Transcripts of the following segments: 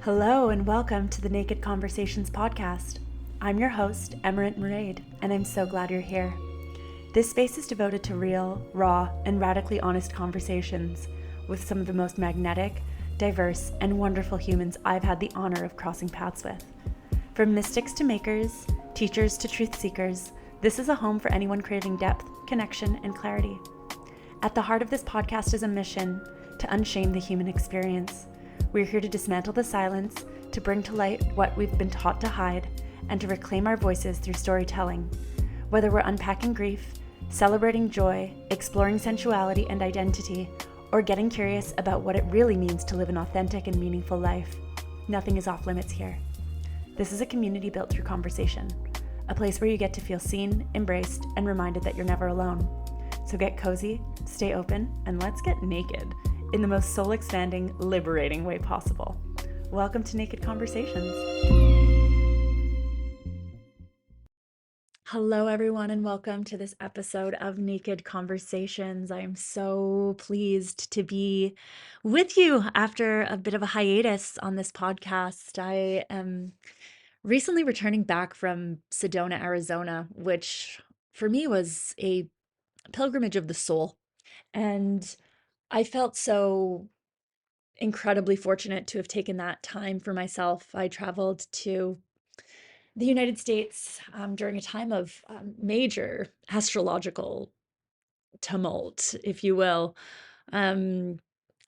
Hello and welcome to the Naked Conversations podcast. I'm your host, Emerald Maraid, and I'm so glad you're here. This space is devoted to real, raw, and radically honest conversations with some of the most magnetic, diverse, and wonderful humans I've had the honor of crossing paths with. From mystics to makers, teachers to truth seekers, this is a home for anyone craving depth, connection, and clarity. At the heart of this podcast is a mission to unshame the human experience. We're here to dismantle the silence, to bring to light what we've been taught to hide, and to reclaim our voices through storytelling. Whether we're unpacking grief, celebrating joy, exploring sensuality and identity, or getting curious about what it really means to live an authentic and meaningful life, nothing is off limits here. This is a community built through conversation, a place where you get to feel seen, embraced, and reminded that you're never alone. So get cozy, stay open, and let's get naked in the most soul-expanding, liberating way possible. Welcome to Naked Conversations. Hello, everyone, and welcome to this episode of Naked Conversations. I am so pleased to be with you after a bit of a hiatus on this podcast. I am recently returning back from Sedona, Arizona, which for me was a pilgrimage of the soul. And I felt so incredibly fortunate to have taken that time for myself. I traveled to the United States during a time of major astrological tumult, if you will. Um,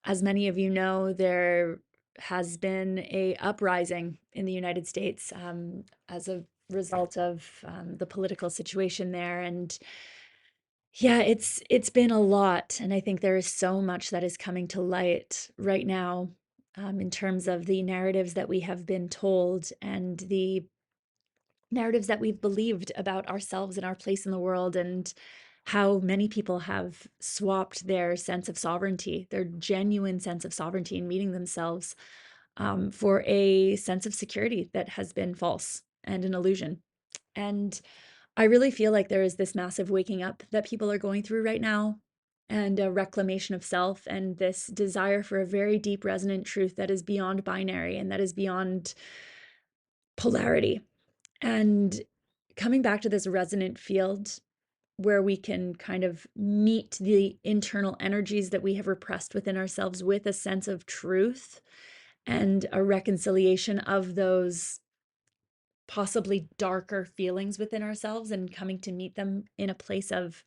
as many of you know, there has been a uprising in the United States as a result of the political situation there, and yeah, it's been a lot, and I think there is so much that is coming to light right now, in terms of the narratives that we have been told and the narratives that we've believed about ourselves and our place in the world, and how many people have swapped their sense of sovereignty, their genuine sense of sovereignty in meeting themselves, for a sense of security that has been false and an illusion. And I really feel like there is this massive waking up that people are going through right now, and a reclamation of self, and this desire for a very deep resonant truth that is beyond binary and that is beyond polarity. And coming back to this resonant field where we can kind of meet the internal energies that we have repressed within ourselves with a sense of truth and a reconciliation of those possibly darker feelings within ourselves, and coming to meet them in a place of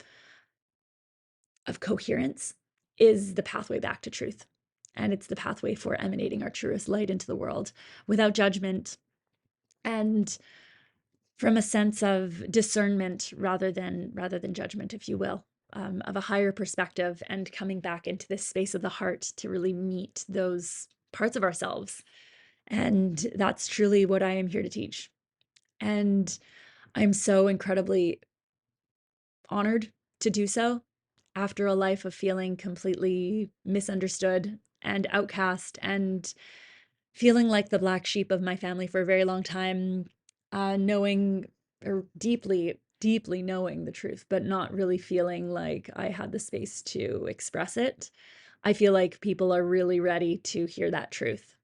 coherence is the pathway back to truth. And it's the pathway for emanating our truest light into the world without judgment, and from a sense of discernment rather than judgment, if you will, of a higher perspective, and coming back into this space of the heart to really meet those parts of ourselves. And that's truly what I am here to teach. And I'm so incredibly honored to do so after a life of feeling completely misunderstood and outcast, and feeling like the black sheep of my family for a very long time, knowing, or deeply, deeply knowing the truth, but not really feeling like I had the space to express it. I feel like people are really ready to hear that truth.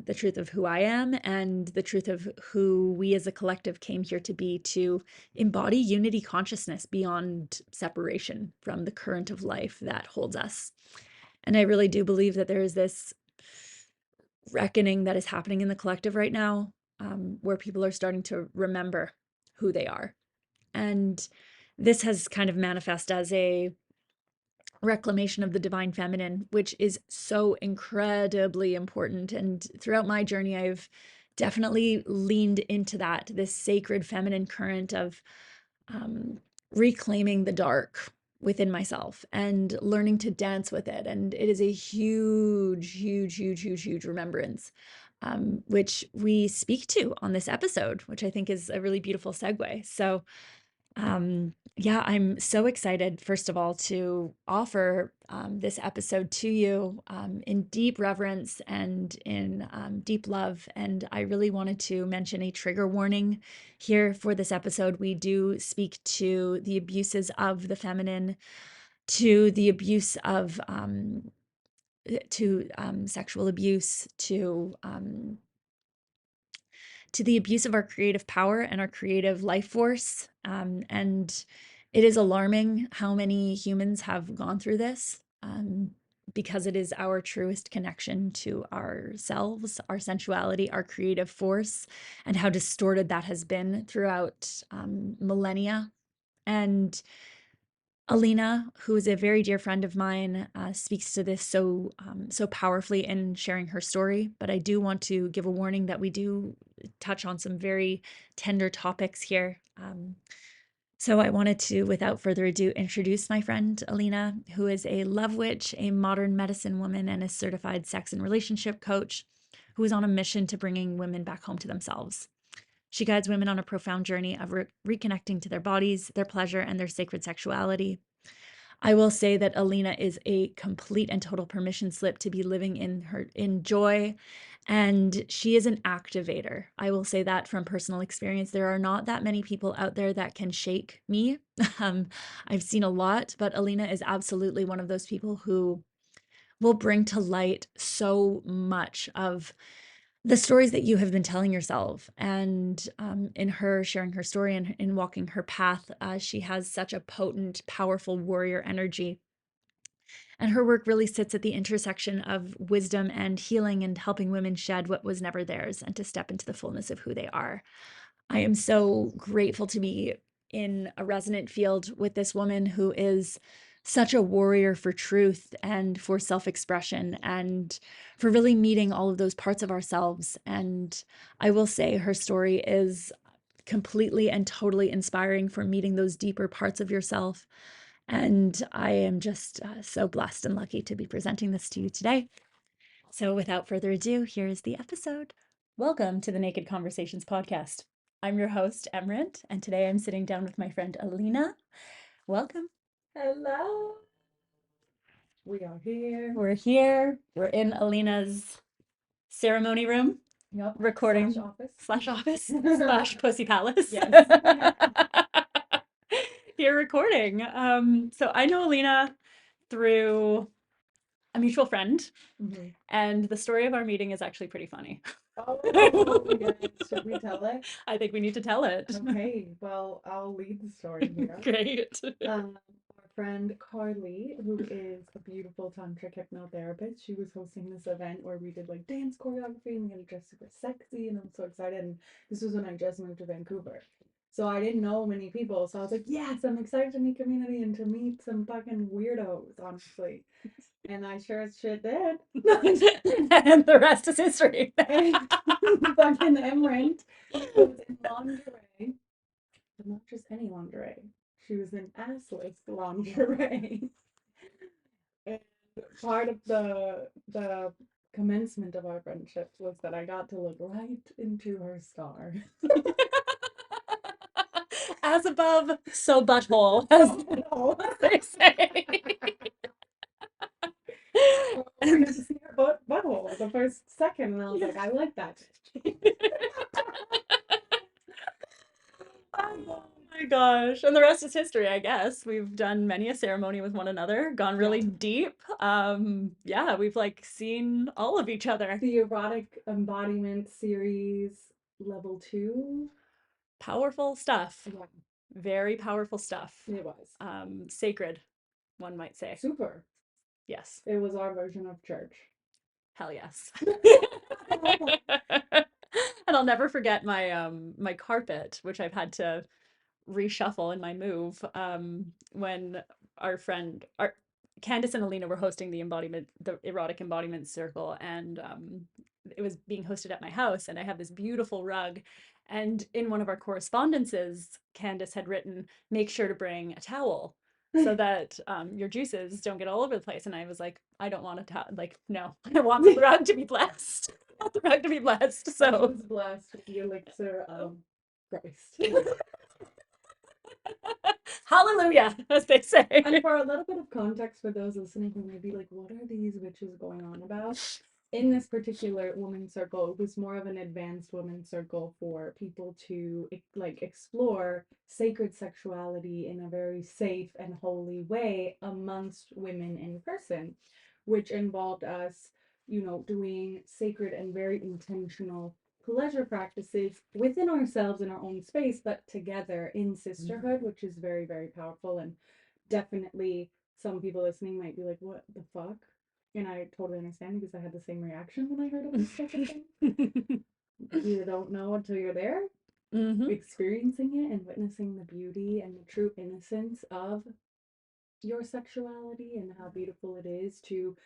The truth of who I am, and the truth of who we as a collective came here to be, to embody unity consciousness beyond separation from the current of life that holds us. And I really do believe that there is this reckoning that is happening in the collective right now, where people are starting to remember who they are. And this has kind of manifest as a reclamation of the divine feminine, which is so incredibly important. And throughout my journey, I've definitely leaned into that, this sacred feminine current of reclaiming the dark within myself and learning to dance with it. And it is a huge, huge, huge, huge, huge remembrance, which we speak to on this episode, which I think is a really beautiful segue. So yeah, I'm so excited, first of all, to offer this episode to you in deep reverence and in deep love. And I really wanted to mention a trigger warning here for this episode. We do speak to the abuses of the feminine, to the abuse of, to sexual abuse, to to the abuse of our creative power and our creative life force. And it is alarming how many humans have gone through this, because it is our truest connection to ourselves, our sensuality, our creative force, and how distorted that has been throughout millennia. And Alina, who is a very dear friend of mine, speaks to this so powerfully in sharing her story. But I do want to give a warning that we do touch on some very tender topics here. So I wanted to, without further ado, introduce my friend Alina, who is a love witch, a modern medicine woman, and a certified sex and relationship coach, who is on a mission to bringing women back home to themselves. She guides women on a profound journey of reconnecting to their bodies, their pleasure, and their sacred sexuality. I will say that Alina is a complete and total permission slip to be living in joy, and she is an activator. I will say that from personal experience. There are not that many people out there that can shake me. I've seen a lot, but Alina is absolutely one of those people who will bring to light so much of the stories that you have been telling yourself. And in her sharing her story and in walking her path, she has such a potent, powerful warrior energy. And her work really sits at the intersection of wisdom and healing and helping women shed what was never theirs and to step into the fullness of who they are. I am so grateful to be in a resonant field with this woman who is such a warrior for truth and for self-expression and for really meeting all of those parts of ourselves. And I will say her story is completely and totally inspiring for meeting those deeper parts of yourself. And I am just so blessed and lucky to be presenting this to you today. So without further ado, here's the episode. Welcome to the Naked Conversations podcast. I'm your host, Emrint, and today I'm sitting down with my friend Alina. Welcome. Hello. We are here. We're here. We're in Alina's ceremony room, Yep. recording Slash office. slash pussy palace. Yes. Here recording. So I know Alina through a mutual friend, Mhm. and the story of our meeting is actually pretty funny. Oh, yes. Should we tell it? I think we need to tell it. Okay. Well, I'll lead the story here. Great. Our friend Carly, who is a beautiful tantric hypnotherapist, she was hosting this event where we did like dance choreography and we had to dress super sexy, and I'm so excited. And this was when I just moved to Vancouver. So I didn't know many people. So I was like, yes, I'm excited to meet community and to meet some fucking weirdos, honestly. And I sure as shit did. And the rest is history. And fucking Emrant was in lingerie, but not just any lingerie. She was in assless lingerie. And part of the commencement of our friendship was that I got to look right into her star. As above, so butthole, as they say. I got to see her butthole the first second, and I was like, I like that. Oh my gosh. And the rest is history, I guess. We've done many a ceremony with one another, gone really deep. Yeah, we've like seen all of each other. The erotic embodiment series level 2. Powerful stuff. Yeah, Very powerful stuff. it was. Sacred, one might say. Super. Yes. It was our version of church. Hell yes. And I'll never forget my my carpet, which I've had to reshuffle in my move, when our Candace and Alina were hosting the erotic embodiment circle, and it was being hosted at my house, and I have this beautiful rug, and in one of our correspondences, Candace had written, "Make sure to bring a towel." So that your juices don't get all over the place. And I was like, I don't want to like, no, I want the rug to be blessed. I want the rug to be blessed. I So was blessed with the elixir of Christ. hallelujah, as they say. And for a little bit of context for those listening who may be like, what are these witches going on about? In this particular women's circle, it was more of an advanced women's circle for people to like explore sacred sexuality in a very safe and holy way amongst women in person, which involved us, doing sacred and very intentional pleasure practices within ourselves in our own space, but together in sisterhood, which is very, very powerful. And definitely some people listening might be like, what the fuck? And I totally understand because I had the same reaction when I heard of this type of thing. You don't know until you're there, Mm-hmm. experiencing it and witnessing the beauty and the true innocence of your sexuality and how beautiful it is to,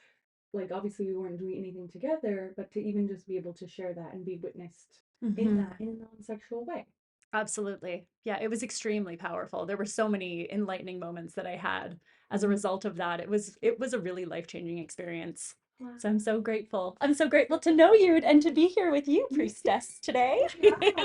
like, obviously we weren't doing anything together, but to even just be able to share that and be witnessed in that in a non-sexual way. Absolutely. Yeah, it was extremely powerful. There were so many enlightening moments that I had as a Mhm. result of that. It was a really life-changing experience. Wow. So I'm so grateful. I'm so grateful to know you and to be here with you, priestess, today.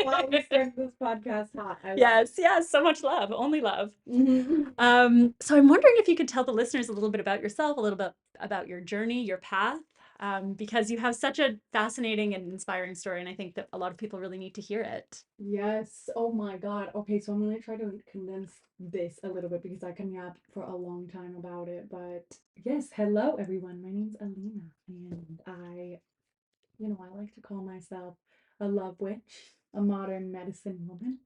Wow, we started this podcast hot. I love Yes, yes, so much love, only love. it. So I'm wondering if you could tell the listeners a little bit about yourself, a little bit about your journey, your path, because you have such a fascinating and inspiring story, and I think that a lot of people really need to hear it. Yes. Oh my God. Okay, so I'm gonna try to condense this a little bit because I can yap for a long time about it. But yes, hello everyone. My name's Alina, and I like to call myself a love witch, a modern medicine woman,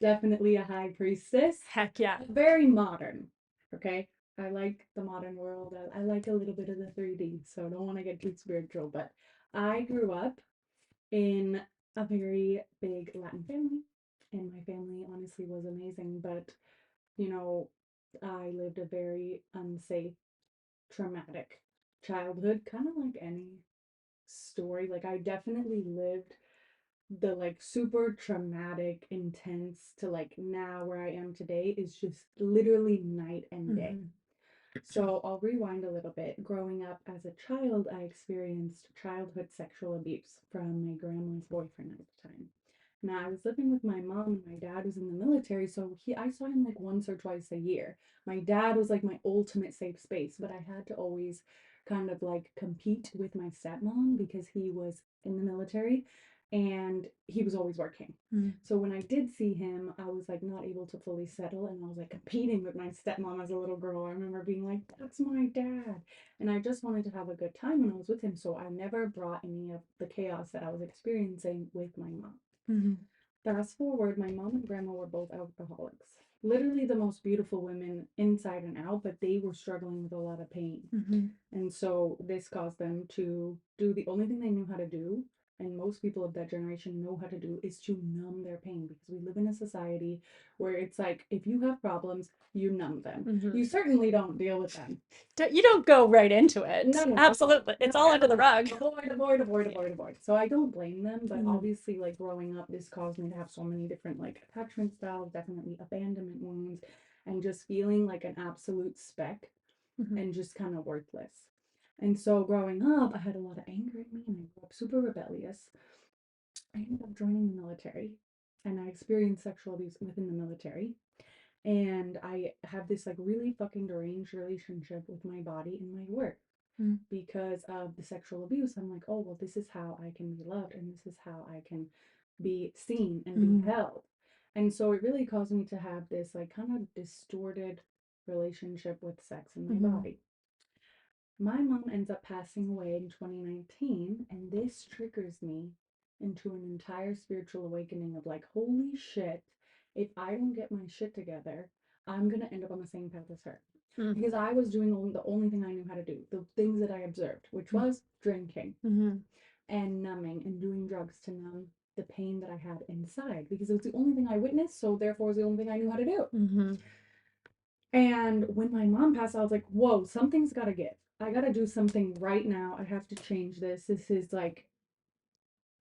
definitely a high priestess, Heck yeah. very modern. Okay. I like the modern world. I like a little bit of the 3D, so I don't want to get too spiritual, but I grew up in a very big Latin family, and my family honestly was amazing. But, you know, I lived a very unsafe, traumatic childhood, kind of like any story. Like, I definitely lived the like super traumatic, intense to like now where I am today is just literally night and day. Mhm. So I'll rewind a little bit. Growing up as a child, I experienced childhood sexual abuse from my grandma's boyfriend at the time. Now I was living with my mom and my dad was in the military, so I saw him like once or twice a year. My dad was like my ultimate safe space, but I had to always kind of like compete with my stepmom because he was in the military and he was always working. Mm. So when I did see him, I was like not able to fully settle and I was like competing with my stepmom as a little girl. I remember being like, that's my dad. And I just wanted to have a good time when I was with him. So I never brought any of the chaos that I was experiencing with my mom. Mhm. Fast forward, my mom and grandma were both alcoholics. Literally the most beautiful women inside and out, but they were struggling with a lot of pain. Mhm. And so this caused them to do the only thing they knew how to do, and most people of that generation know how to do, is to numb their pain because we live in a society where it's like if you have problems, you numb them. Mhm. You certainly don't deal with them. You don't go right into it. No, no, no. Absolutely. It's all under the rug. Avoid. So I don't blame them, but Mhm. obviously, like growing up, this caused me to have so many different like attachment styles, definitely abandonment wounds, and just feeling like an absolute speck Mhm. and just kind of worthless. And so growing up, I had a lot of anger in me and I grew up super rebellious. I ended up joining the military and I experienced sexual abuse within the military. And I have this like really fucking deranged relationship with my body and my work Mm. because of the sexual abuse. I'm like, oh, well, this is how I can be loved and this is how I can be seen and be Mhm. held. And so it really caused me to have this like kind of distorted relationship with sex in my Mhm. body. My mom ends up passing away in 2019, and this triggers me into an entire spiritual awakening of like, holy shit, if I don't get my shit together, I'm gonna end up on the same path as her. Mm. Because I was doing the only thing I knew how to do, the things that I observed, which Mm. was drinking Mhm. and numbing and doing drugs to numb the pain that I had inside because it was the only thing I witnessed, so therefore it was the only thing I knew how to do. Mhm. And when my mom passed, I was like, whoa, something's got to give. I got to do something right now. I have to change this. This is like,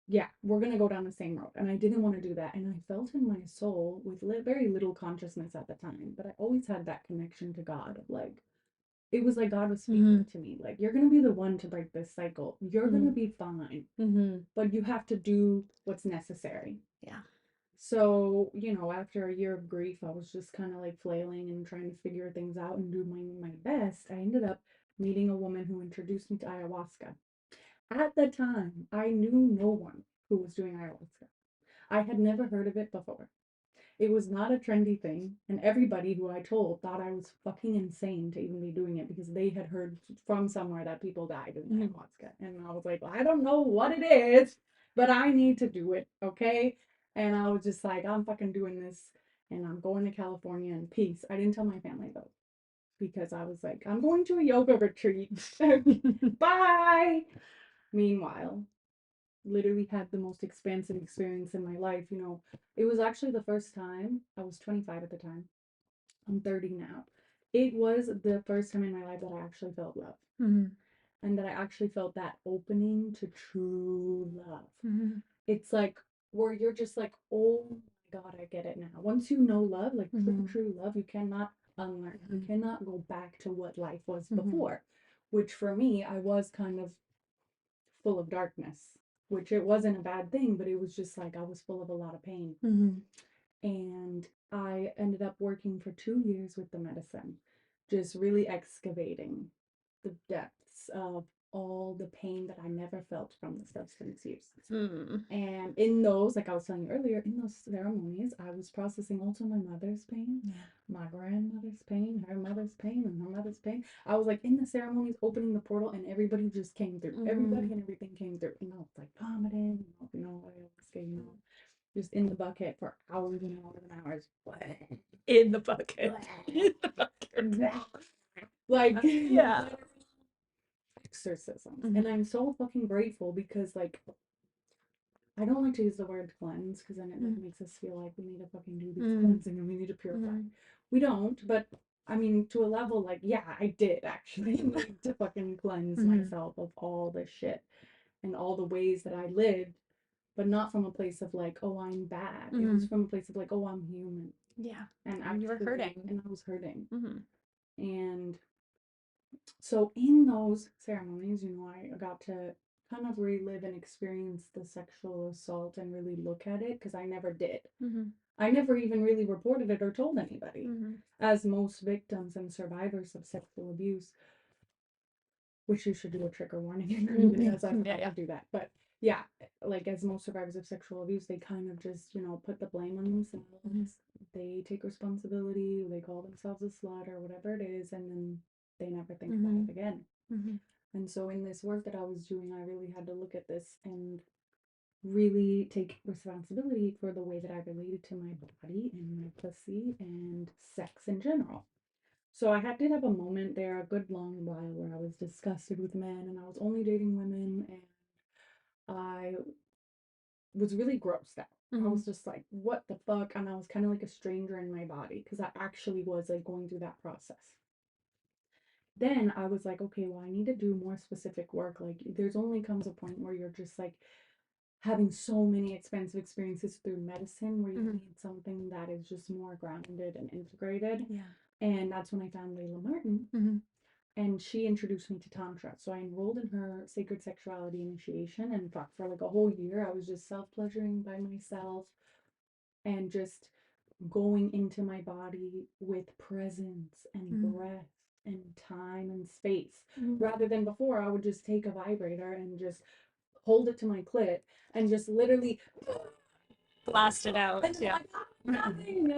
yeah, we're going to go down the same road. And I didn't want to do that. And I felt in my soul with very little consciousness at the time, but I always had that connection to God of like, it was like God was speaking Mhm. to me, like, you're going to be the one to break this cycle. You're going to Mhm. be fine, Mhm. but you have to do what's necessary. Yeah. So, after a year of grief, I was just kind of like flailing and trying to figure things out and do my best. I ended up meeting a woman who introduced me to ayahuasca. At the time, I knew no one who was doing ayahuasca. I had never heard of it before. It was not a trendy thing, and everybody who I told thought I was fucking insane to even be doing it because they had heard from somewhere that people died in Mhm. ayahuasca. And I was like, well, I don't know what it is, but I need to do it, okay? And I was just like, I'm fucking doing this, and I'm going to California in peace. I didn't tell my family though, because I was like, I'm going to a yoga retreat. Bye. Meanwhile, literally had the most expansive experience in my life. You know, it was actually the first time. I was 25 at the time. I'm 30 now. It was the first time in my life that I actually felt love, Mhm. and that I actually felt that opening to true love. Mhm. It's like where you're just like, oh my God, I get it now. Once you know love, like Mhm. true love, you cannot unlearn. You Mhm. cannot go back to what life was Mhm. before, which for me, I was kind of full of darkness, which it wasn't a bad thing, but it was just like I was full of a lot of pain. Mhm. And I ended up working for 2 years with the medicine, just really excavating the depths of all the pain that I never felt from the substance use. Mm. And in those, like I was telling you earlier, in those ceremonies, I was processing also my mother's pain, Yeah. my grandmother's pain, her mother's pain, and her mother's pain. I was like in the ceremonies opening the portal, and everybody just came through. Everybody Mhm. and everything came through. You know, like vomiting, ayahuasca, just in the bucket for hours and hours and hours. In the bucket. In the bucket. Like Yeah. exorcisms. And Mhm. I'm so fucking grateful because like I don't like to use the word cleanse because then it like Mm. makes us feel like we need to fucking do this Mm. cleansing and we need to purify. Mhm. We don't, but I mean to a level like yeah, I did actually need to fucking cleanse Mhm. myself of all this shit and all the ways that I lived, but not from a place of like, oh, I'm bad. It was Mhm. from a place of like, oh, I'm human. Yeah. And And you were actually, hurting. and I was hurting. Mhm. And so in those ceremonies, I got to kind of relive and experience the sexual assault and really look at it because I never did. Mhm. I never even really reported it or told anybody. Mhm. As most victims and survivors of sexual abuse, which you should do a trigger warning agreement as I Yeah, forgot to yeah. do that. But yeah, like as most survivors of sexual abuse, they kind of just, put the blame on Mhm. themselves. They take responsibility, they call themselves a slut or whatever it is, and then they never think about it Mhm. again. Mhm. And so in this work that I was doing, I really had to look at this and really take responsibility for the way that I related to my body and my pussy and sex in general. So did have a moment there, a good long while, where I was disgusted with men and I was only dating women and I was really grossed out. I Mhm. was just like, what the fuck? And I was kind of like a stranger in my body because I actually was like going through that process. Then I was like, okay, well, I need to do more specific work. Like, there's only comes a point where you're just like having so many expensive experiences through medicine where you Mhm. need something that is just more grounded and integrated. Yeah. And that's when I found Layla Martin, Mhm. and she introduced me to Tantra. So I enrolled in her sacred sexuality initiation, and for like a whole year, I was just self pleasuring by myself and just going into my body with presence and Mhm. breath and time and space. Mhm. Rather than before, I would just take a vibrator and just hold it to my clit and just literally Blast it out. and then Yeah. like nothing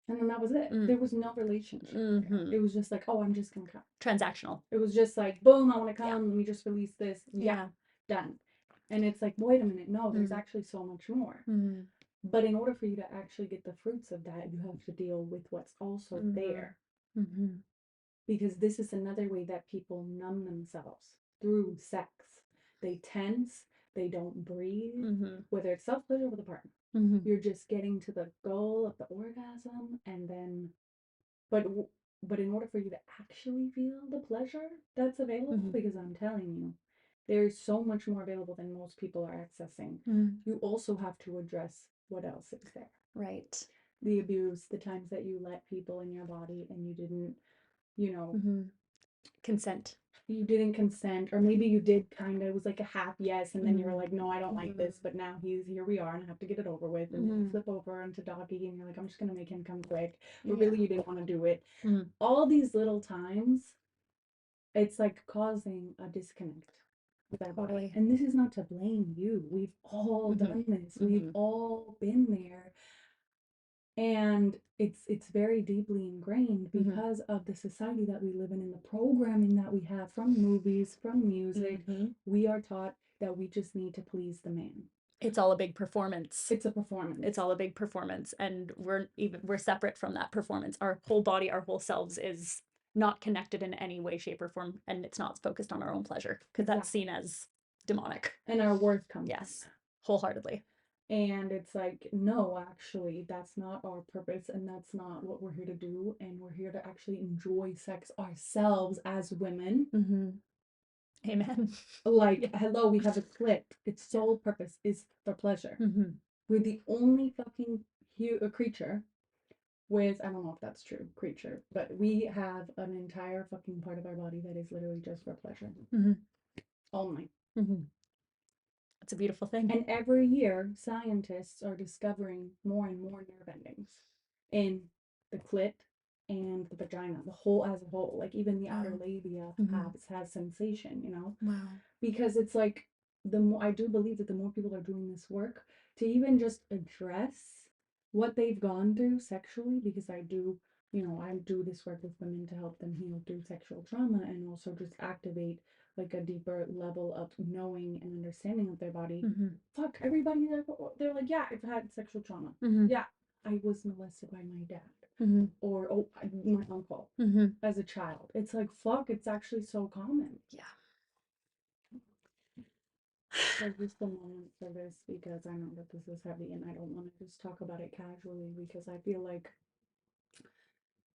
and then that was it. Mm. There was no relationship there. Mhm. It was just like, oh, I'm just gonna come. Transactional. It was just like, boom, I want to Yeah. come. Let me just release this. Yeah, Yeah. done. And it's like, wait a minute, no, there's Mhm. actually so much more. Mhm. But in order for you to actually get the fruits of that, you have to deal with what's also Mhm. there. Mhm. Because this is another way that people numb themselves through sex. They tense, they don't breathe, Mhm. whether it's self pleasure with a partner. Mhm. You're just getting to the goal of the orgasm, and then, but but in order for you to actually feel the pleasure that's available, Mhm. because I'm telling you, there's so much more available than most people are accessing. Mhm. You also have to address what else is there. Right. The abuse, the times that you let people in your body and you didn't, you know, Mhm. Consent. you didn't consent, or maybe you did kind of, it was like a half yes, and then you were Mhm. like, no, I don't like this, Mhm. but now here we are, and I have to get it over with, and then you Mhm. flip over into doggy, and you're like, I'm just gonna make him come quick, but Yeah. really you didn't want to do it. Mhm. All these little times, it's like causing a disconnect with our body. Totally. And this is not to blame you. We've all Mhm. done this. We've Mhm. all been there. And it's very deeply ingrained because of the society that we live in and the programming that we have from movies, from music. We are taught that we just need to please the man. It's all a big performance. It's a performance. It's all a big performance, and we're separate from that performance. Our whole body, our whole selves is not connected in any way, shape, or form, and it's not focused on our own pleasure because that's seen as demonic. And our worth comes yes, wholeheartedly. And it's like, no, actually, that's not our purpose, and that's not what we're here to do. And we're here to actually enjoy sex ourselves as women. Amen. Like, hello, we have a clit. Its sole purpose is for pleasure. We're the only fucking creature with, I don't know if that's true, creature, but we have an entire fucking part of our body that is literally just for pleasure. Only. It's a beautiful thing. And every year, scientists are discovering more and more nerve endings in the clit and the vagina, the whole as a whole. Like even the outer labia has sensation, you know? Wow. Because it's like the more I do believe that the more people are doing this work to even just address what they've gone through sexually, because I do, you know, I do this work with women to help them heal through sexual trauma and also just activate like a deeper level of knowing and understanding of their body. Fuck, everybody they're like, yeah, I've had sexual trauma. Yeah, I was molested by my dad. Or my uncle as a child. It's like, fuck, it's actually so common. Yeah. There's just a moment for this because I know that this is heavy and I don't want to just talk about it casually because I feel like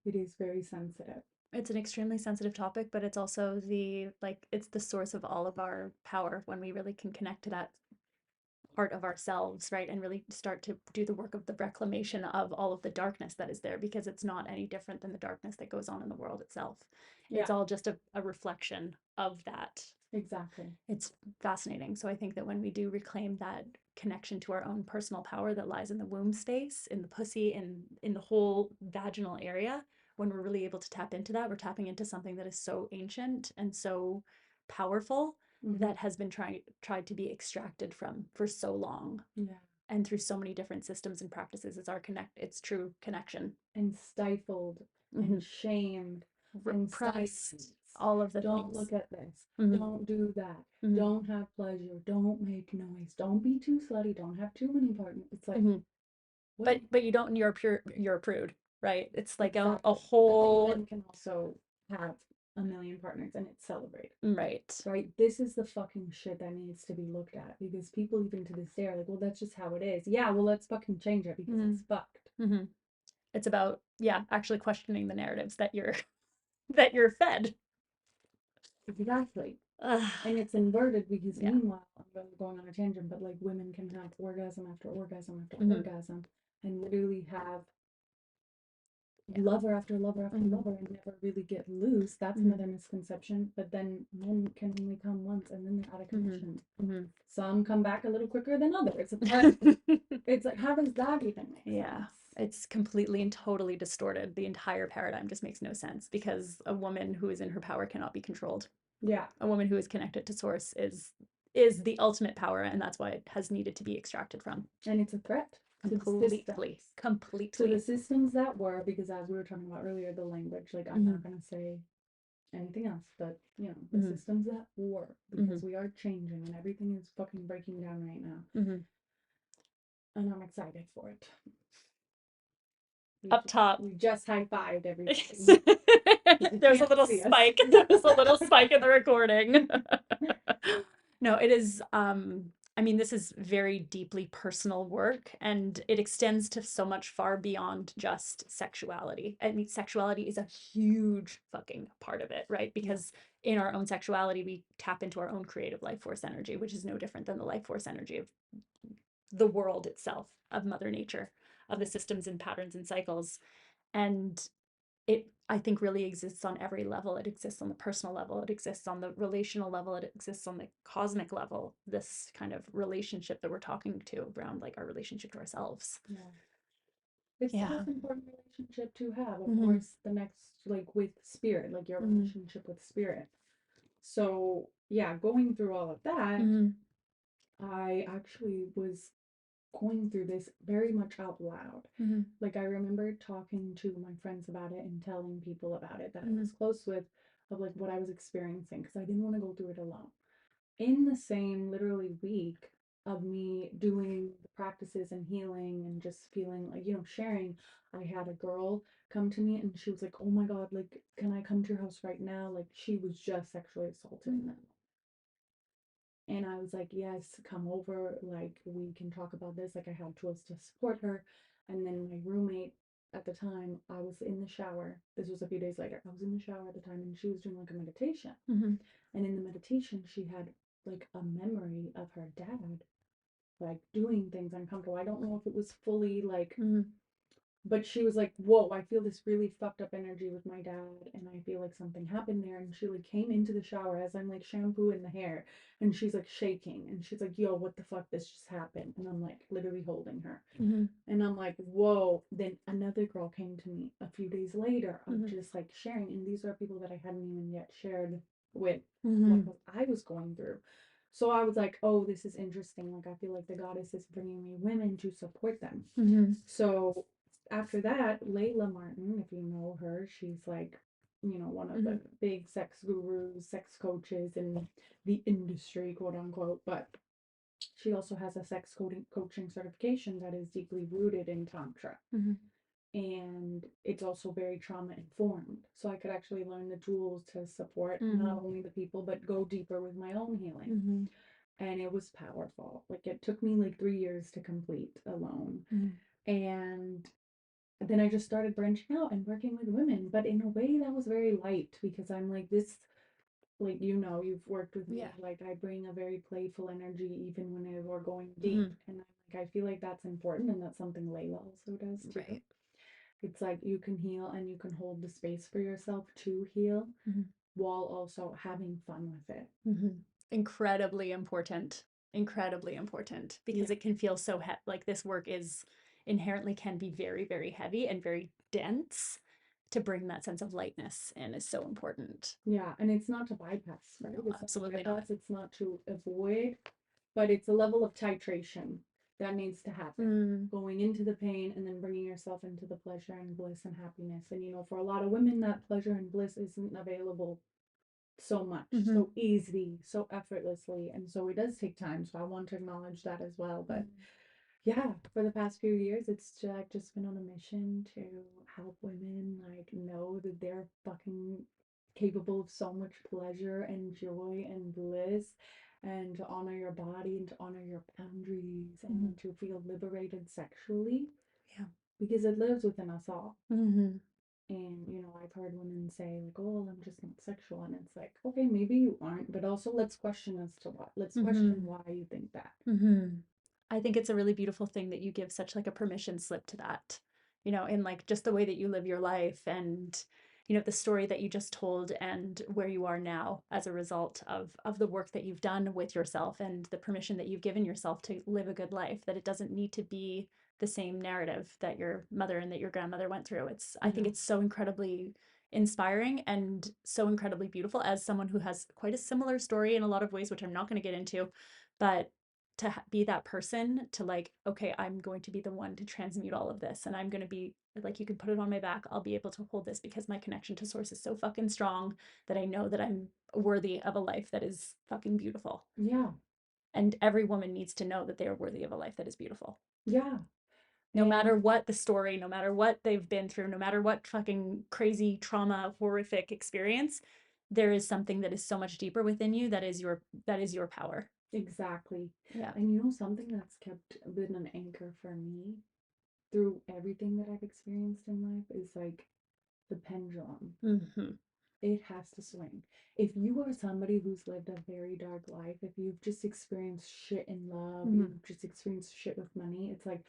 it is very sensitive. It's an extremely sensitive topic, but it's also it's the source of all of our power when we really can connect to that part of ourselves, right? And really start to do the work of the reclamation of all of the darkness that is there, because it's not any different than the darkness that goes on in the world itself. It's all just a reflection of that. Exactly. It's fascinating. So I think that when we do reclaim that connection to our own personal power that lies in the womb space, in the pussy, and in the whole vaginal area, when we're really able to tap into that, we're tapping into something that is so ancient and so powerful that has been tried to be extracted from for so long. Yeah. And through so many different systems and practices, it's true connection. And stifled and shamed, repressed, all of the don't things. Look at this. Don't do that. Don't have pleasure. Don't make noise. Don't be too slutty. Don't have too many partners. It's like, but you don't. You're a prude, right? It's like exactly. a whole. Men can also have a million partners and it's celebrated. Right. This is the fucking shit that needs to be looked at, because people even to this day are like, well, that's just how it is. Yeah, well, let's fucking change it because it's fucked. It's about actually questioning the narratives that you're fed. Exactly. And it's inverted because meanwhile, I'm going on a tangent, but like women can have orgasm after orgasm after orgasm and literally have lover after lover after lover and never really get loose. That's another misconception. But then men can only come once and then they're out of commission. Some come back a little quicker than others. It's like, how does that even make sense? It's completely and totally distorted. The entire paradigm just makes no sense, because a woman who is in her power cannot be controlled. Yeah. A woman who is connected to source is the ultimate power, and that's why it has needed to be extracted from. And it's a threat. Completely. To the systems that were, because as we were talking about earlier, the language, like I'm not gonna say anything else, but you know, the systems that were, because we are changing and everything is fucking breaking down right now. And I'm excited for it. Up top. We just high-fived everybody. There's a little spike. There's a little spike in the recording. No, it is I mean, this is very deeply personal work, and it extends to so much far beyond just sexuality. I mean, sexuality is a huge fucking part of it, right? Because in our own sexuality, we tap into our own creative life force energy, which is no different than the life force energy of the world itself, of Mother Nature, of the systems and patterns and cycles. And it, I think, really exists on every level. It exists on the personal level, it exists on the relational level, it exists on the cosmic level. This kind of relationship that we're talking to around, like, our relationship to ourselves. It's the most important relationship to have. Of course, the next, like with spirit, like your relationship with spirit. So yeah, going through all of that, I actually was going through this very much out loud. Mm-hmm. Like I remember talking to my friends about it and telling people about it that I Mm-hmm. was close with, of like what I was experiencing, because I didn't want to go through it alone. In the same literally week of me doing the practices and healing and just feeling like, sharing, I had a girl come to me and she was like, "Oh my God, like, can I come to your house right now?" Like, she was just sexually assaulted in that. And I was like, "Yes, come over. Like, we can talk about this." Like, I had tools to support her. And then my roommate at the time, I was in the shower. This was a few days later. I was in the shower at the time and she was doing like a meditation. Mm-hmm. And in the meditation, she had like a memory of her dad, like doing things uncomfortable. I don't know if it was fully like, Mm-hmm. but she was like, "Whoa, I feel this really fucked up energy with my dad, and I feel like something happened there." And she like came into the shower as I'm like shampooing the hair, and she's like shaking, and she's like, "Yo, what the fuck? This just happened." And I'm like literally holding her. Mm-hmm. And I'm like, "Whoa." Then another girl came to me a few days later of Mm-hmm. just like sharing. And these are people that I hadn't even yet shared with Mm-hmm. what I was going through. So I was like, "Oh, this is interesting. Like, I feel like the goddess is bringing me women to support them." Mm-hmm. So after that, Layla Martin, if you know her, she's like, one of Mm-hmm. the big sex gurus, sex coaches in the industry, quote unquote. But she also has a coaching certification that is deeply rooted in Tantra. Mm-hmm. And it's also very trauma informed. So I could actually learn the tools to support Mm-hmm. not only the people, but go deeper with my own healing. Mm-hmm. And it was powerful. Like it took me like 3 years to complete alone. And then I just started branching out and working with women, but in a way that was very light because I'm like this, like you've worked with me, Yeah. like I bring a very playful energy even when we're going Mm-hmm. deep, and I feel like that's important, and that's something Layla also does too. Right. It's like you can heal and you can hold the space for yourself to heal Mm-hmm. while also having fun with it. Mm-hmm. Incredibly important. Incredibly important because Yeah, it can feel so like this work is inherently can be very, very heavy and very dense. To bring that sense of lightness in is so important. yeah, and it's not to bypass, right? No, It's not to absolutely not. bypass, it's not to avoid, but it's a level of titration that needs to happen. Mm, Going into the pain and then bringing yourself into the pleasure and bliss and happiness. And for a lot of women, that pleasure and bliss isn't available so much, mm-hmm. so easily, so effortlessly. And so it does take time. So I want to acknowledge that as well. But yeah, for the past few years, it's just been on a mission to help women like know that they're fucking capable of so much pleasure and joy and bliss, and to honor your body and to honor your boundaries Mm-hmm. and to feel liberated sexually Yeah. because it lives within us all. Mm-hmm. And I've heard women say like, "Oh, well, I'm just not sexual," and it's like, okay, maybe you aren't, but also let's question as to what. Let's question Mm-hmm. why you think that. Mm-hmm. I think it's a really beautiful thing that you give such like a permission slip to that, in like just the way that you live your life and, the story that you just told and where you are now as a result of the work that you've done with yourself and the permission that you've given yourself to live a good life, that it doesn't need to be the same narrative that your mother and that your grandmother went through. I think Yeah. it's so incredibly inspiring and so incredibly beautiful as someone who has quite a similar story in a lot of ways, which I'm not going to get into, but to be that person to like, okay, I'm going to be the one to transmute all of this and I'm going to be like, you can put it on my back, I'll be able to hold this because my connection to source is so fucking strong that I know that I'm worthy of a life that is fucking beautiful. Yeah. And every woman needs to know that they are worthy of a life that is beautiful, Yeah. no And matter what the story, no matter what they've been through, no matter what fucking crazy trauma horrific experience. There is something that is so much deeper within you that is your power. exactly. Yeah. And something that's been an anchor for me through everything that I've experienced in life is like the pendulum. Mm-hmm. It has to swing. If you are somebody who's lived a very dark life, if you've just experienced shit in love, Mm-hmm. you've just experienced shit with money, it's like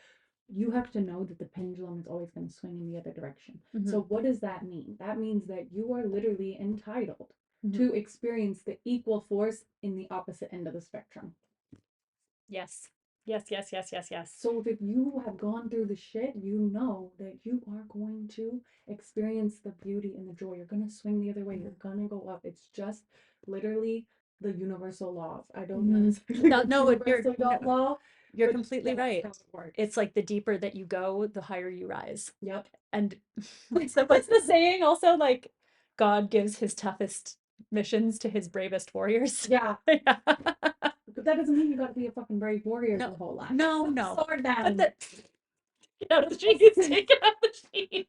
you have to know that the pendulum is always going to swing in the other direction. Mm-hmm. So, what does that mean? That means that you are literally entitled Mm-hmm. to experience the equal force in the opposite end of the spectrum. Yes. Yes, yes, yes, yes, yes. So if you have gone through the shit, you know that you are going to experience the beauty and the joy. You're going to swing the other way. You're going to go up. It's just literally the universal laws. I don't know Mm-hmm. exactly No, what no, universal no, law, You're But completely that's right. how it works. It's like the deeper that you go, the higher you rise. Yep. And what's the saying also? Like, God gives his toughest missions to his bravest warriors. Yeah. Yeah. But that doesn't mean you gotta be a fucking brave warrior No, your whole life. no, Put the no. sword But down. that get out of the sheath, take it out of the sheath.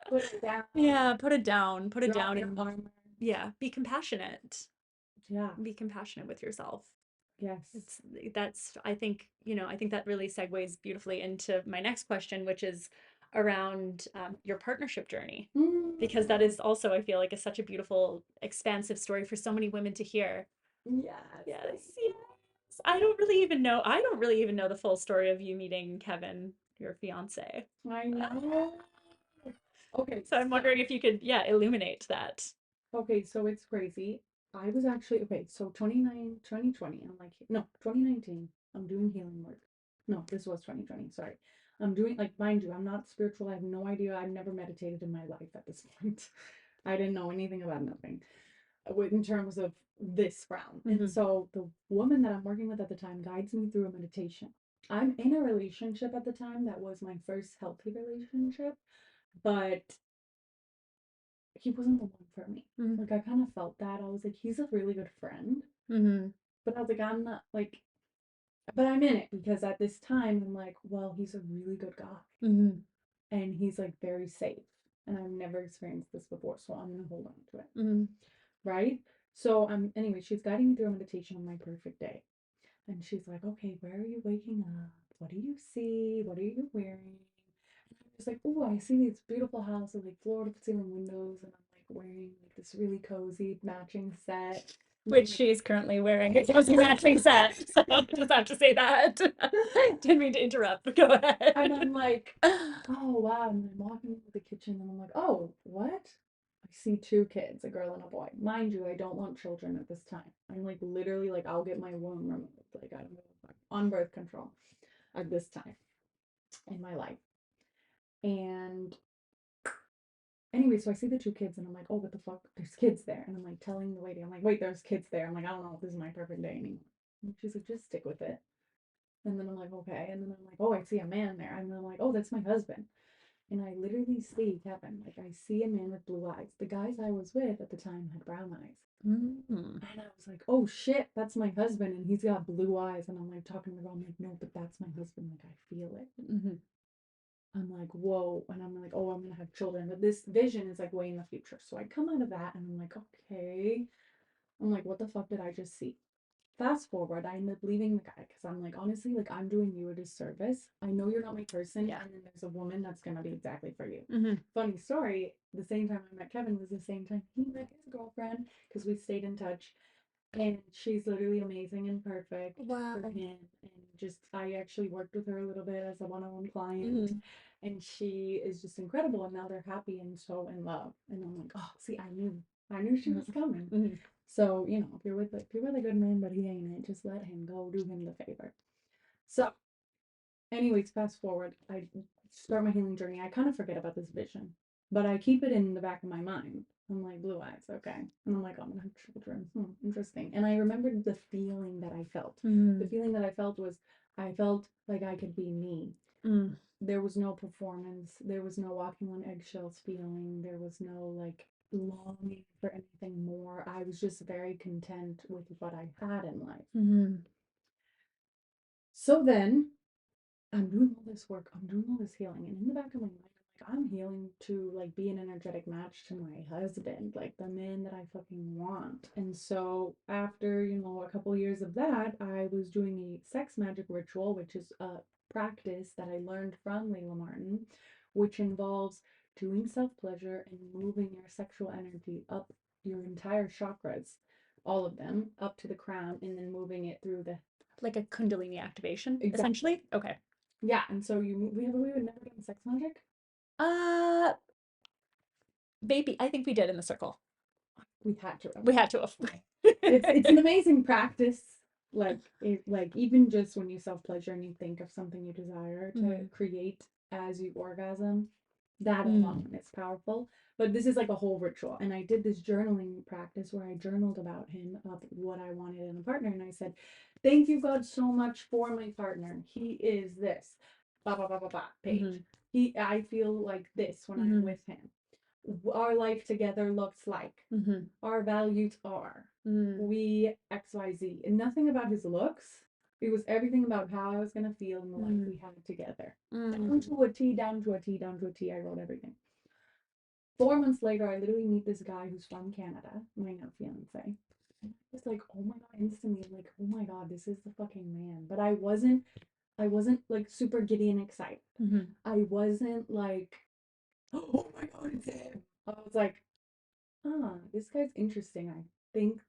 Put it down. Yeah, put it down. Put it Drop down your and armor. yeah, be compassionate. Yeah. Be compassionate with yourself. Yes. It's that's I think, I think that really segues beautifully into my next question, which is around your partnership journey. Because that is also, I feel like, is such a beautiful, expansive story for so many women to hear. Yes. Yes, yes. I don't really even know. I don't really even know the full story of you meeting Kevin, your fiance. I know. Okay. So I'm wondering if you could, yeah, illuminate that. Okay, so it's crazy. I was actually okay, so 2020, I'm like no, 2019, I'm doing healing work. No, this was 2020, sorry. I'm doing like mind you, I'm not spiritual, I have no idea. I've never meditated in my life at this point. I didn't know anything about nothing in terms of this realm. And so the woman that I'm working with at the time guides me through a meditation. I'm in a relationship at the time that was my first healthy relationship, but he wasn't the one for me. Mm-hmm. Like I kind of felt that. I was like, he's a really good friend. Mm-hmm. But I was like, I'm not like, but I'm in it because at this time I'm like, well, he's a really good guy. Mm-hmm. And he's like very safe. And I've never experienced this before. So I'm gonna hold on to it. Mm-hmm. Right? So anyway, she's guiding me through a meditation on my perfect day. And she's like, okay, where are you waking up? What do you see? What are you wearing? Just like, oh, I see these beautiful houses with like floor to ceiling windows, and I'm like wearing like this really cozy matching set. Which she's currently wearing a cozy matching set. So I just have to say that. Didn't mean to interrupt, but go ahead. And I'm like, oh wow. And I'm walking into the kitchen and I'm like, oh, what? I see two kids, a girl and a boy. Mind you, I don't want children at this time. I'm like literally like I'll get my womb removed. Like I don't give a fuck. On birth control at this time in my life. And anyway, so I see the two kids and I'm like, oh, what the fuck? There's kids there. And I'm like telling the lady, I'm like, wait, there's kids there. I'm like, I don't know if this is my perfect day anymore. And she's like, just stick with it. And then I'm like, okay. And then I'm like, oh, I see a man there. And then I'm like, oh, that's my husband. And I literally see Kevin. Like, I see a man with blue eyes. The guys I was with at the time had brown eyes. Mm-hmm. And I was like, oh shit, that's my husband. And he's got blue eyes. And I'm like talking to the girl. I'm like, no, but that's my husband. Like, I feel it. Mm-hmm. I'm like, whoa. And I'm like, oh, I'm going to have children. But this vision is like way in the future. So I come out of that and I'm like, okay. I'm like, what the fuck did I just see? Fast forward, I end up leaving the guy because I'm like, honestly, like, I'm doing you a disservice. I know you're not my person. Yeah. And then there's a woman that's going to be exactly for you. Mm-hmm. Funny story, the same time I met Kevin was the same time he met his girlfriend because we stayed in touch. And she's literally amazing and perfect Wow. for him. And just, I actually worked with her a little bit as a one on one client. Mm-hmm. And she is just incredible. And now they're happy and so in love. And I'm like, oh, see, I knew she was coming. Mm-hmm. So, if you're with a good man, but he ain't it, just let him go, do him the favor. So, anyways, fast forward, I start my healing journey. I kind of forget about this vision, but I keep it in the back of my mind. I'm like, blue eyes, okay. And I'm like, oh, I'm gonna have children. Interesting. And I remembered the feeling that I felt. Mm-hmm. The feeling that I felt was I felt like I could be me. Mm-hmm. There was no performance. There was no walking on eggshells feeling. There was no like longing for anything more. I was just very content with what I had in life. Mm-hmm. So then I'm doing all this work, I'm doing all this healing, and in the back of my mind, I'm like, I'm healing to like be an energetic match to my husband, like the man that I fucking want. And so after, a couple years of that, I was doing a sex magic ritual, which is a practice that I learned from Layla Martin, which involves doing self-pleasure and moving your sexual energy up your entire chakras, all of them, up to the crown, and then moving it through the Like a Kundalini activation, exact essentially. Okay. yeah, and so we would never done sex magic. Uh, Baby, I think we did in the circle. We had to have. We had to have. It's an amazing practice. Like even just when you self pleasure and you think of something you desire to create as you orgasm, that alone is powerful. But this is like a whole ritual, and I did this journaling practice where I journaled about him of what I wanted in a partner, and I said, Thank you, God, so much for my partner. He is this. Blah, blah, blah, blah, blah, page. I feel like this when I'm with him. Our life together looks like. Our values are. We XYZ. And nothing about his looks. It was everything about how I was going to feel in the life we had together. Down to a T, down to a T, down to a T. I wrote everything. 4 months later, I literally meet this guy who's from Canada, my now fiance. It's like, oh my god, instantly, I'm like, oh my god, this is the fucking man. But I wasn't like super giddy and excited. I wasn't like, oh my god, it's him. I was like, this guy's interesting. I think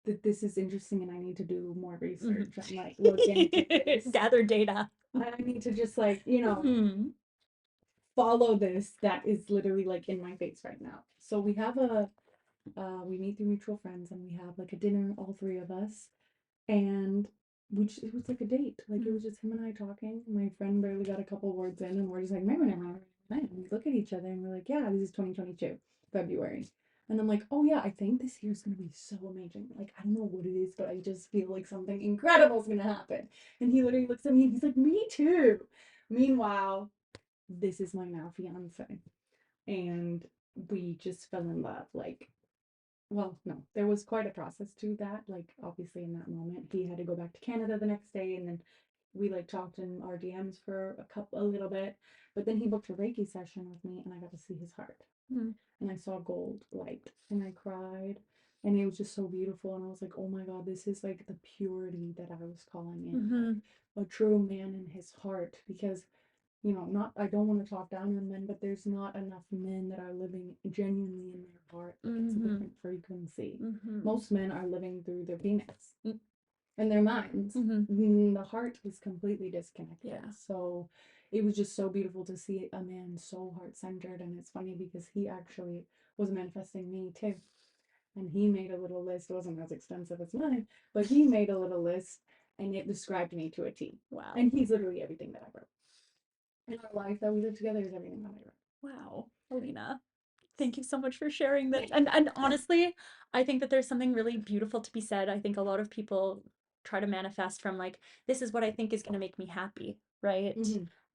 that this is interesting and I need to do more research and like look into this. Gather data. I need to just like, follow this that is literally like in my face right now. So we meet through mutual friends and we have like a dinner, all three of us. And it was like a date. Like it was just him and I talking. My friend barely got a couple words in and we're just like, man, and we look at each other and we're like, yeah, this is 2022, February. And I'm like, oh yeah, I think this year's gonna be so amazing. Like, I don't know what it is, but I just feel like something incredible is gonna happen. And he literally looks at me and he's like, me too. Meanwhile, this is my now fiance. And we just fell in love. Like, well, no, there was quite a process to that. Like, obviously, in that moment, he had to go back to Canada the next day, and then we like talked in our DMs for a little bit. But then he booked a Reiki session with me, and I got to see his heart, and I saw gold light, and I cried, and it was just so beautiful. And I was like, oh my god, this is like the purity that I was calling in, like a true man in his heart, because not I don't want to talk down on men, but there's not enough men that are living genuinely in their heart. Like it's a different frequency. Most men are living through their penis and their minds. The heart is completely disconnected. Yeah. So it was just so beautiful to see a man so heart centered. And it's funny because he actually was manifesting me too. And he made a little list. It wasn't as extensive as mine, but he made a little list and it described me to a T. Wow. And he's literally everything that I wrote. And our life that we live together is everything that I wrote. Wow, Alina. Thank you so much for sharing this. And honestly, I think that there's something really beautiful to be said. I think a lot of people try to manifest from like, this is what I think is going to make me happy, right?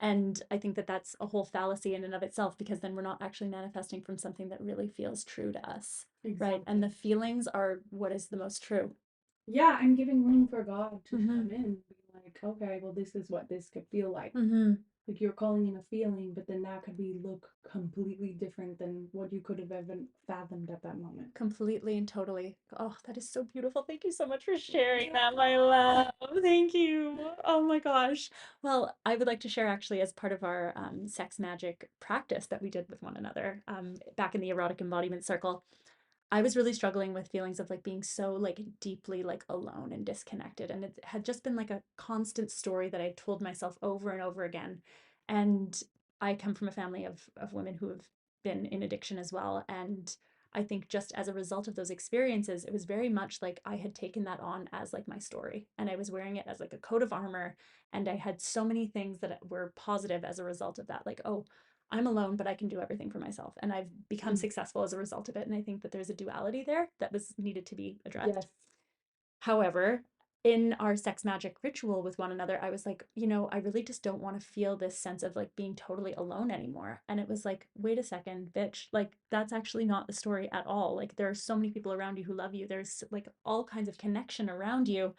And I think that that's a whole fallacy in and of itself, because then we're not actually manifesting from something that really feels true to us, right? And the feelings are what is the most true. Yeah, I'm giving room for God to come in and be like, okay, well, this is what this could feel like. Like you're calling in a feeling, but then that could look completely different than what you could have ever fathomed at that moment. Completely and totally. Oh, that is so beautiful. Thank you so much for sharing that, my love. Thank you. Oh my gosh. Well, I would like to share actually as part of our sex magic practice that we did with one another back in the erotic embodiment circle. I was really struggling with feelings of like being so like deeply like alone and disconnected. And it had just been like a constant story that I told myself over and over again. And I come from a family of women who have been in addiction as well. And I think just as a result of those experiences, it was very much like I had taken that on as like my story. And I was wearing it as like a coat of armor. And I had so many things that were positive as a result of that. Like, oh, I'm alone, but I can do everything for myself. And I've become successful as a result of it. And I think that there's a duality there that was needed to be addressed. Yes. However, in our sex magic ritual with one another, I was like, I really just don't want to feel this sense of like being totally alone anymore. And it was like, wait a second, bitch, like that's actually not the story at all. Like there are so many people around you who love you. There's like all kinds of connection around you.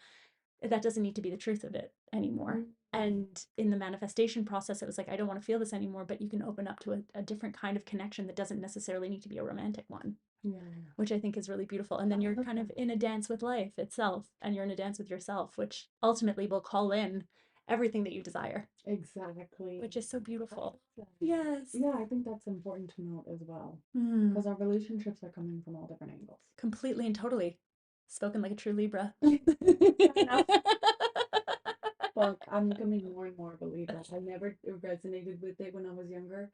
That doesn't need to be the truth of it anymore. And in the manifestation process, it was like, I don't want to feel this anymore, but you can open up to a different kind of connection that doesn't necessarily need to be a romantic one. Yeah. Which I think is really beautiful. And then you're kind of in a dance with life itself, and you're in a dance with yourself, which ultimately will call in everything that you desire. Exactly. Which is so beautiful. Yes. Yeah, I think that's important to note as well. Because our relationships are coming from all different angles. Completely and totally. Spoken like a true Libra. Well, I'm becoming more and more of a Libra. I never resonated with it when I was younger,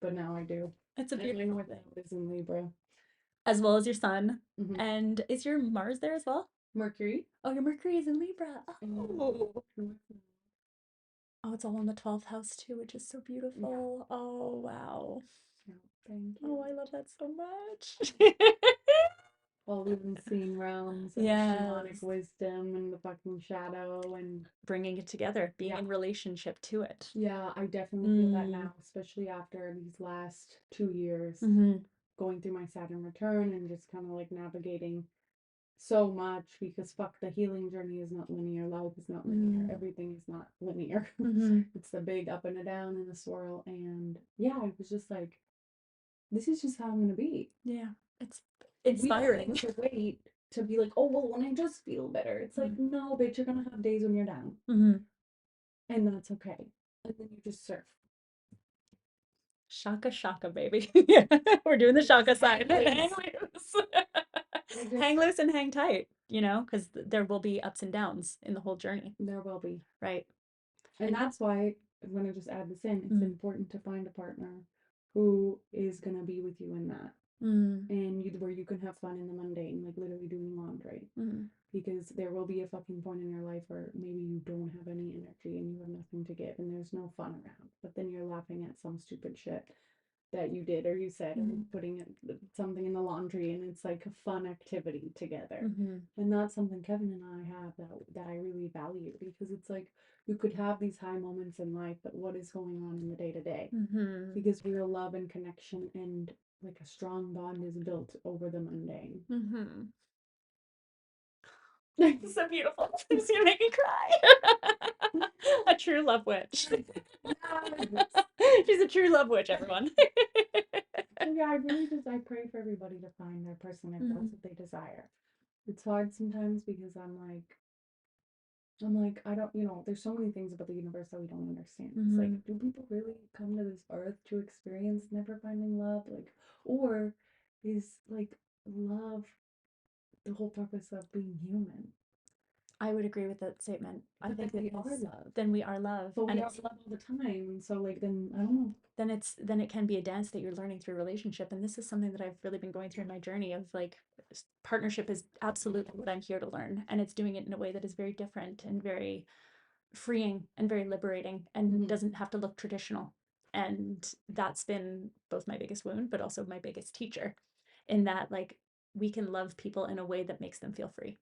but now I do. It's a beautiful North thing. is in Libra. As well as your sun. And is your Mars there as well? Mercury. Oh, your Mercury is in Libra. Oh. Mm. Oh, it's all in the 12th house too, which is so beautiful. Yeah. Oh, wow. Yeah, thank you. Oh, I love that so much. all the unseen realms and the shamanic Yes. wisdom and the fucking shadow and Bringing it together, being yeah. in relationship to it. Yeah, I definitely feel that now, especially after these last 2 years Mm-hmm. going through my Saturn return and just kind of like navigating so much because fuck, the healing journey is not linear, life is not linear, everything is not linear. Mm-hmm. It's the big up and a down and a swirl. And yeah, I was just like, this is just how I'm gonna be. Yeah, it's We don't inspiring. need to wait to be like, oh well, when I just feel better. It's like, no, bitch, you're gonna have days when you're down. Mm-hmm. And that's okay. And then you just surf. Shaka shaka, baby. Yeah, we're doing the shaka sign. Hang Hang loose. loose. Hang loose and hang tight, because there will be ups and downs in the whole journey. There will be. Right. And that's why I'm gonna just add this in. It's important to find a partner who is gonna be with you in that. And where you can have fun in the mundane, like literally doing laundry. Because there will be a fucking point in your life where maybe you don't have any energy and you have nothing to give and there's no fun around. But then you're laughing at some stupid shit that you did or you said, or putting something in the laundry, and it's like a fun activity together. And that's something Kevin and I have that I really value, because it's like you could have these high moments in life, but what is going on in the day to day? Because real love and connection and like a strong bond is built over the mundane. So beautiful. It's gonna make me cry. A true love witch. She's a true love witch, everyone. So yeah, I pray for everybody to find their person if that's what they desire. It's hard sometimes because I'm like, I don't, there's so many things about the universe that we don't understand. It's like, do people really come to this earth to experience never finding love? Like, or is like love the whole purpose of being human? I would agree with that statement. I But think then that we are love. then we are love. But And we are love all the time. So like then I don't know. then it can be a dance that you're learning through relationship. And this is something that I've really been going through in my journey of like partnership is absolutely what I'm here to learn. And it's doing it in a way that is very different and very freeing and very liberating and doesn't have to look traditional. And that's been both my biggest wound, but also my biggest teacher, in that like we can love people in a way that makes them feel free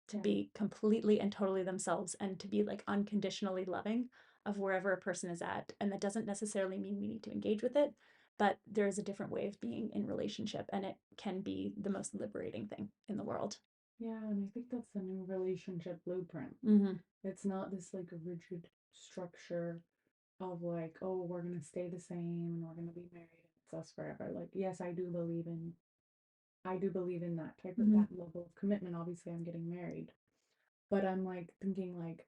to be completely and totally themselves and to be like unconditionally loving of wherever a person is at. And that doesn't necessarily mean we need to engage with it, but there is a different way of being in relationship, and it can be the most liberating thing in the world. Yeah, and I think that's the new relationship blueprint. It's not this like rigid structure of like, oh, we're gonna stay the same and we're gonna be married and it's us forever. Like, yes, I do believe in that type of that level of commitment. Obviously, I'm getting married, but I'm like thinking like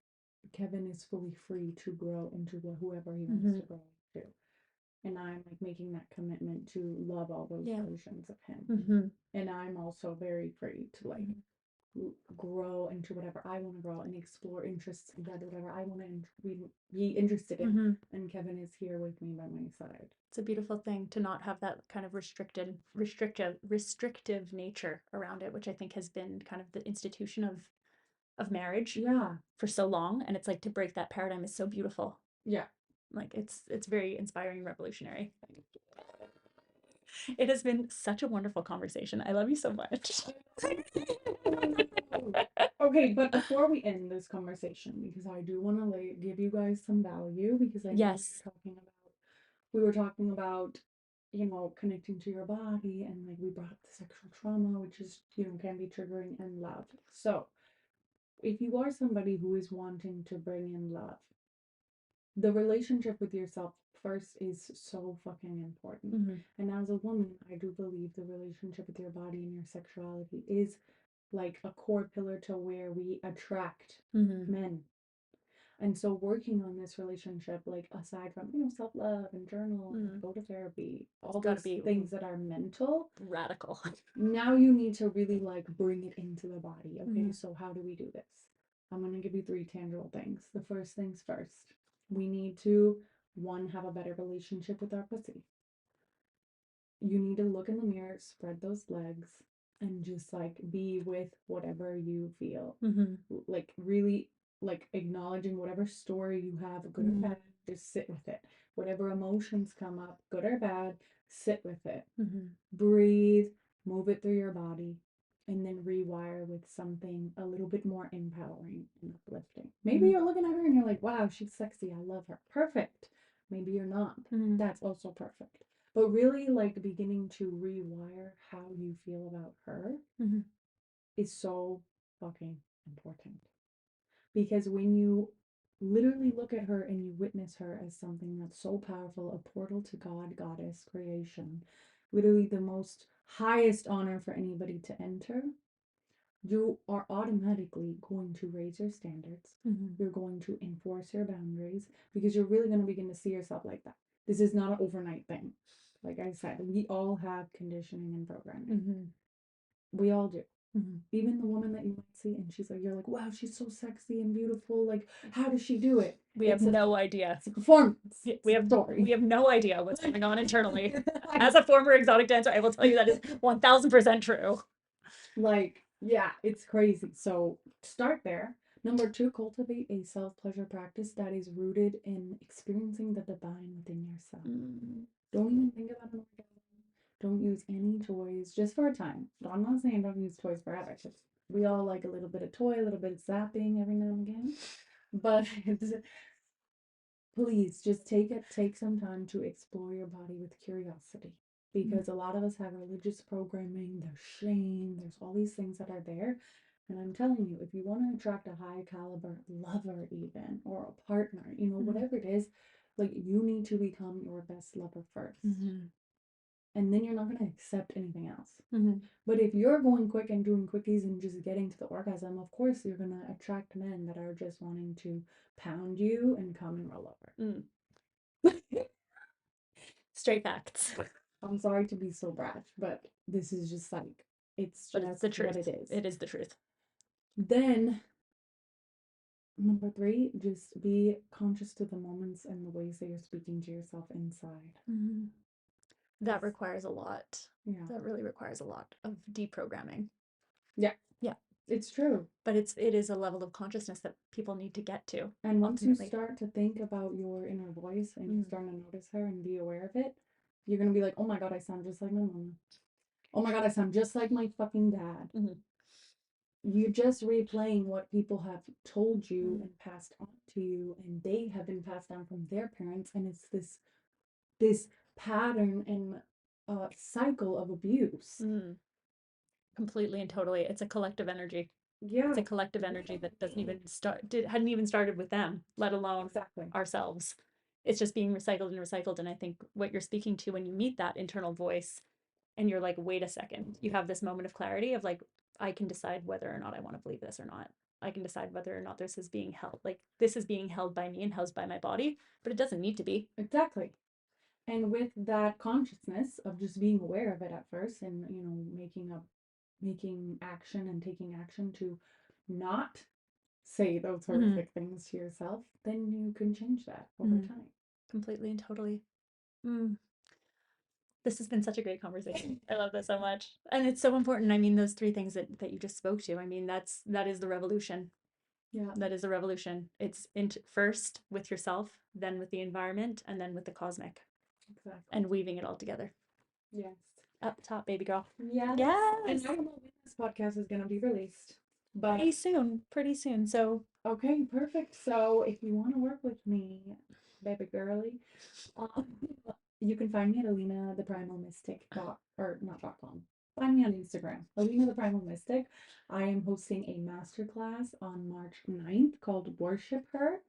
Kevin is fully free to grow into whoever he wants to grow into, and I'm like making that commitment to love all those versions of him, and I'm also very free to like grow into whatever I want to grow and explore interests that whatever I want to be interested in. And Kevin is here with me by my side. It's a beautiful thing to not have that kind of restrictive nature around it, which I think has been kind of the institution of marriage for so long. And it's like to break that paradigm is so beautiful. Yeah. Like it's very inspiring and revolutionary. It has been such a wonderful conversation. I love you so much. Okay, but before we end this conversation, because I do want to give you guys some value, because I know we were talking about, connecting to your body, and like we brought up the sexual trauma, which is, can be triggering, and love. So if you are somebody who is wanting to bring in love, the relationship with yourself first is so fucking important. And as a woman, I do believe the relationship with your body and your sexuality is like a core pillar to where we attract men. And so working on this relationship, like aside from, self-love and journal, go to therapy, all those things that are mental, radical. Now you need to really like bring it into the body. Okay, so how do we do this? I'm gonna give you 3 tangible things. The first things first. We need to, one, have a better relationship with our pussy. You need to look in the mirror, spread those legs, and just like be with whatever you feel. Like really like acknowledging whatever story you have, good or bad, just sit with it. Whatever emotions come up, good or bad, sit with it. Breathe, move it through your body. and then rewire with something a little bit more empowering and uplifting. Maybe you're looking at her and you're like, wow, she's sexy. I love her. Perfect. Maybe you're not. That's also perfect. But really, like, beginning to rewire how you feel about her is so fucking important. Because when you literally look at her and you witness her as something that's so powerful, a portal to God, goddess, creation, literally the most highest honor for anybody to enter, you are automatically going to raise your standards. You're going to enforce your boundaries because you're really going to begin to see yourself like that. This is not an overnight thing. Like I said, we all have conditioning and programming. We all do. Even the woman that you might see and she's like, you're like, wow, she's so sexy and beautiful. Like, how does she do it? We have no idea. It's a performance. We have story. We have no idea what's going on internally. As a former exotic dancer, I will tell you that is 1000% true. Like, yeah, it's crazy. So start there. Number 2, cultivate a self-pleasure practice that is rooted in experiencing the divine within yourself. Don't even think about an orgasm. Don't use any toys just for a time. I'm not saying don't use toys forever because we all like a little bit of toy, a little bit of zapping every now and again. But please just take some time to explore your body with curiosity because a lot of us have religious programming, there's shame, there's all these things that are there. And I'm telling you, if you want to attract a high caliber lover, even or a partner, you know, whatever it is, like you need to become your best lover first. And then you're not going to accept anything else. But if you're going quick and doing quickies and just getting to the orgasm, of course you're going to attract men that are just wanting to pound you and come and roll over. Straight facts. I'm sorry to be so brash, but this is just like, it's just the truth. what it is. It is the truth. Then, number 3, just be conscious to the moments and the ways that you're speaking to yourself inside. That requires a lot. Yeah. That really requires a lot of deprogramming. Yeah. Yeah. It's true. But it is a level of consciousness that people need to get to. And once you start to think about your inner voice and you're starting to notice her and be aware of it, you're going to be like, oh my God, I sound just like my mom. Oh my God, I sound just like my fucking dad. You're just replaying what people have told you and passed on to you, and they have been passed down from their parents, and it's this pattern and cycle of abuse. Completely and totally. It's a collective energy. Yeah. It's a collective energy that doesn't even hadn't even started with them, let alone ourselves. It's just being recycled and recycled. And I think what you're speaking to when you meet that internal voice and you're like, wait a second, you have this moment of clarity of like, I can decide whether or not I want to believe this or not. I can decide whether or not this is being held. Like this is being held by me and housed by my body, but it doesn't need to be. Exactly. And with that consciousness of just being aware of it at first and, you know, making action and taking action to not say those horrific things to yourself, then you can change that over time. Completely and totally. This has been such a great conversation. I love this so much. And it's so important. I mean, those 3 things that you just spoke to, I mean, that is the revolution. Yeah. That is a revolution. It's first with yourself, then with the environment, and then with the cosmic. Exactly. And weaving it all together. Yes. Up top, baby girl. Yes. Yes. And I don't know when this podcast is going to be released. But pretty soon. So okay, perfect. So if you want to work with me, baby girly, you can find me at Alina the Primal Mystic .com. Find me on Instagram, Alina the Primal Mystic. I am hosting a masterclass on March 9th called Worship Her,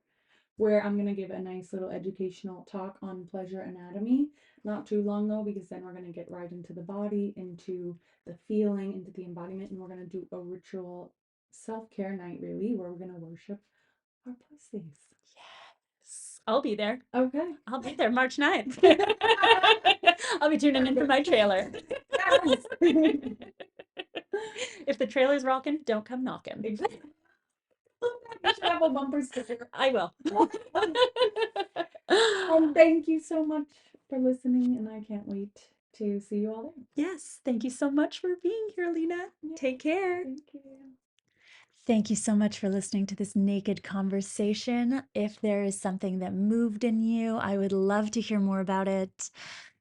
where I'm going to give a nice little educational talk on pleasure anatomy. Not too long though, because then we're going to get right into the body, into the feeling, into the embodiment, and we're going to do a ritual self-care night really, where we're going to worship our pussies. Yes. I'll be there. Okay. I'll be there March 9th. I'll be tuning in for my trailer. Yes. If the trailer's rocking, don't come knocking. Exactly. You should have a bumper sticker. I will. Thank you so much for listening, and I can't wait to see you all there. Yes, thank you so much for being here, Alina. Yeah. Take care. Thank you. Thank you so much for listening to this naked conversation. If there is something that moved in you, I would love to hear more about it.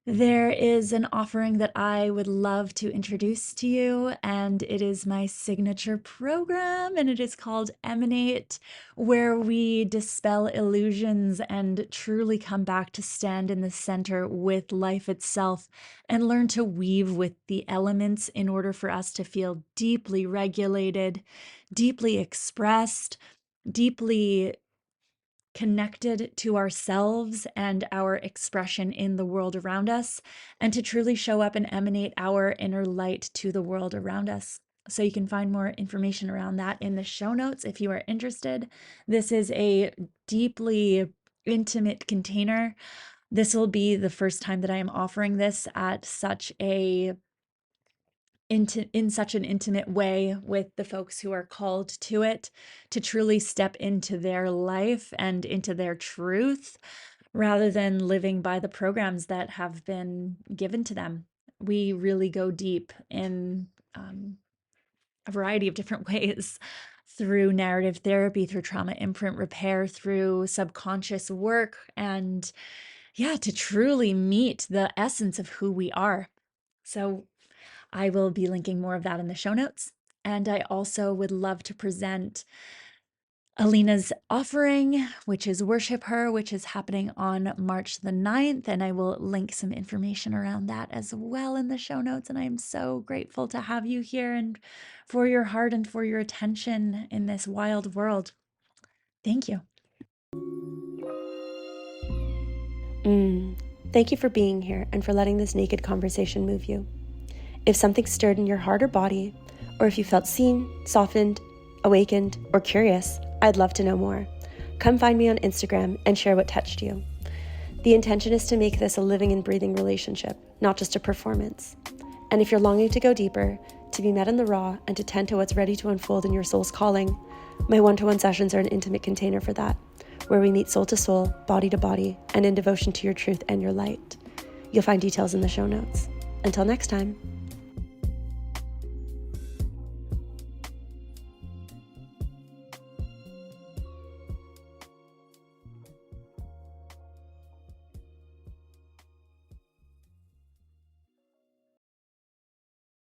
There is an offering that I would love to introduce to you, and it is my signature program, and it is called Emanate, where we dispel illusions and truly come back to stand in the center with life itself and learn to weave with the elements in order for us to feel deeply regulated, deeply expressed, deeply connected to ourselves and our expression in the world around us, and to truly show up and emanate our inner light to the world around us. So you can find more information around that in the show notes if you are interested. This is a deeply intimate container. This will be the first time that I am offering this at such a in such an intimate way with the folks who are called to it, to truly step into their life and into their truth rather than living by the programs that have been given to them. We really go deep in a variety of different ways through narrative therapy, through trauma imprint repair, through subconscious work, and yeah, to truly meet the essence of who we are. So I will be linking more of that in the show notes. And I also would love to present Alina's offering, which is Worship Her, which is happening on March the 9th. And I will link some information around that as well in the show notes. And I am so grateful to have you here and for your heart and for your attention in this wild world. Thank you. Thank you for being here and for letting this naked conversation move you. If something stirred in your heart or body, or if you felt seen, softened, awakened, or curious, I'd love to know more. Come find me on Instagram and share what touched you. The intention is to make this a living and breathing relationship, not just a performance. And if you're longing to go deeper, to be met in the raw, and to tend to what's ready to unfold in your soul's calling, my one-to-one sessions are an intimate container for that, where we meet soul to soul, body to body, and in devotion to your truth and your light. You'll find details in the show notes. Until next time.